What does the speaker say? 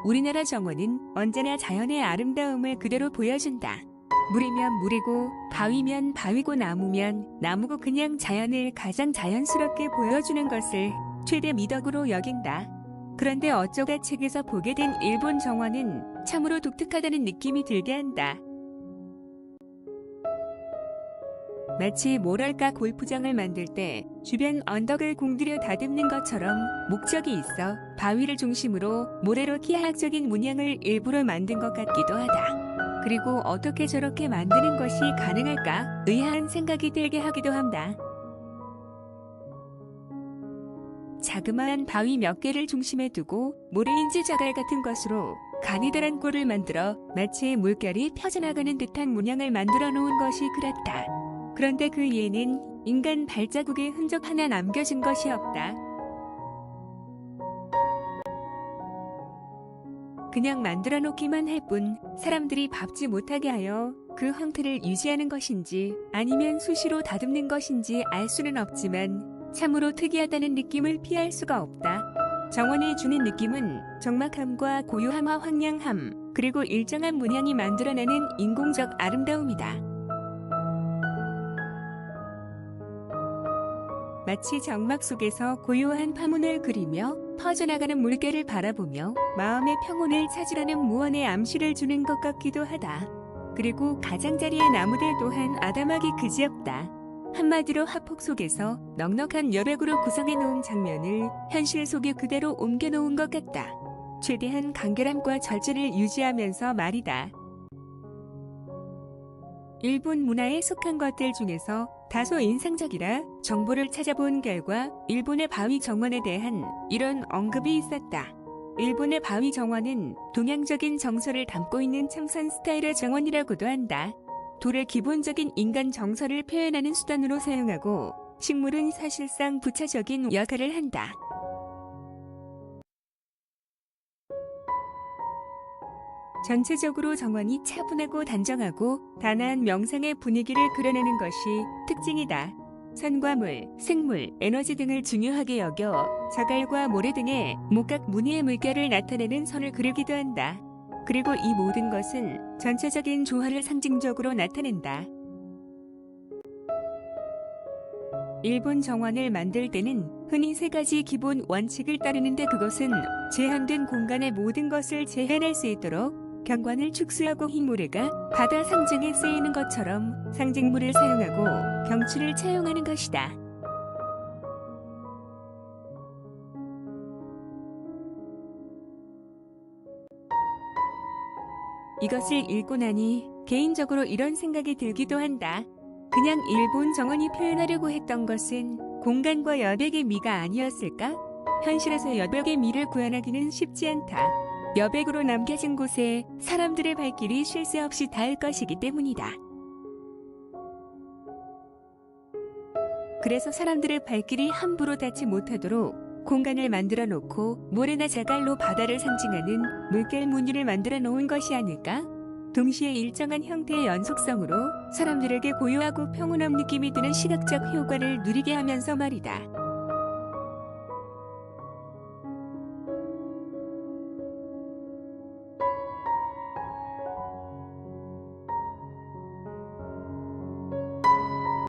우리나라 정원은 언제나 자연의 아름다움을 그대로 보여준다. 물이면 물이고 바위면 바위고 나무면 나무고 그냥 자연을 가장 자연스럽게 보여주는 것을 최대 미덕으로 여긴다. 그런데 어쩌다 책에서 보게 된 일본 정원은 참으로 독특하다는 느낌이 들게 한다. 마치 뭐랄까 골프장을 만들 때 주변 언덕을 공들여 다듬는 것처럼 목적이 있어 바위를 중심으로 모래로 기하학적인 문양을 일부러 만든 것 같기도 하다. 그리고 어떻게 저렇게 만드는 것이 가능할까 의아한 생각이 들게 하기도 한다. 자그마한 바위 몇 개를 중심에 두고 모래인지 자갈 같은 것으로 가느다란 꼴을 만들어 마치 물결이 펴져나가는 듯한 문양을 만들어 놓은 것이 그렇다. 그런데 그 위에는 인간 발자국의 흔적 하나 남겨진 것이 없다. 그냥 만들어 놓기만 할 뿐 사람들이 밟지 못하게 하여 그 형태를 유지하는 것인지 아니면 수시로 다듬는 것인지 알 수는 없지만 참으로 특이하다는 느낌을 피할 수가 없다. 정원이 주는 느낌은 적막함과 고요함과 황량함, 그리고 일정한 문양이 만들어내는 인공적 아름다움이다. 마치 정막 속에서 고요한 파문을 그리며 퍼져나가는 물결을 바라보며 마음의 평온을 찾으라는 무언의 암시를 주는 것 같기도 하다. 그리고 가장자리의 나무들 또한 아담하기 그지없다. 한마디로 화폭 속에서 넉넉한 여백으로 구성해 놓은 장면을 현실 속에 그대로 옮겨 놓은 것 같다. 최대한 간결함과 절제를 유지하면서 말이다. 일본 문화에 속한 것들 중에서 다소 인상적이라 정보를 찾아본 결과 일본의 바위 정원에 대한 이런 언급이 있었다. 일본의 바위 정원은 동양적인 정서를 담고 있는 참선 스타일의 정원이라고도 한다. 돌을 기본적인 인간 정서를 표현하는 수단으로 사용하고 식물은 사실상 부차적인 역할을 한다. 전체적으로 정원이 차분하고 단정하고 단아한 명상의 분위기를 그려내는 것이 특징이다. 선과 물, 생물, 에너지 등을 중요하게 여겨 자갈과 모래 등의 목각 무늬의 물결을 나타내는 선을 그리기도 한다. 그리고 이 모든 것은 전체적인 조화를 상징적으로 나타낸다. 일본 정원을 만들 때는 흔히 세 가지 기본 원칙을 따르는데 그것은 제한된 공간의 모든 것을 재현할 수 있도록 경관을 축소하고 흰 모래가 바다 상징에 쓰이는 것처럼 상징물을 사용하고 경치를 차용하는 것이다. 이것을 읽고 나니 개인적으로 이런 생각이 들기도 한다. 그냥 일본 정원이 표현하려고 했던 것은 공간과 여백의 미가 아니었을까? 현실에서 여백의 미를 구현하기는 쉽지 않다. 여백으로 남겨진 곳에 사람들의 발길이 쉴 새 없이 닿을 것이기 때문이다. 그래서 사람들의 발길이 함부로 닿지 못하도록 공간을 만들어 놓고 모래나 자갈로 바다를 상징하는 물결 무늬를 만들어 놓은 것이 아닐까? 동시에 일정한 형태의 연속성으로 사람들에게 고요하고 평온한 느낌이 드는 시각적 효과를 누리게 하면서 말이다.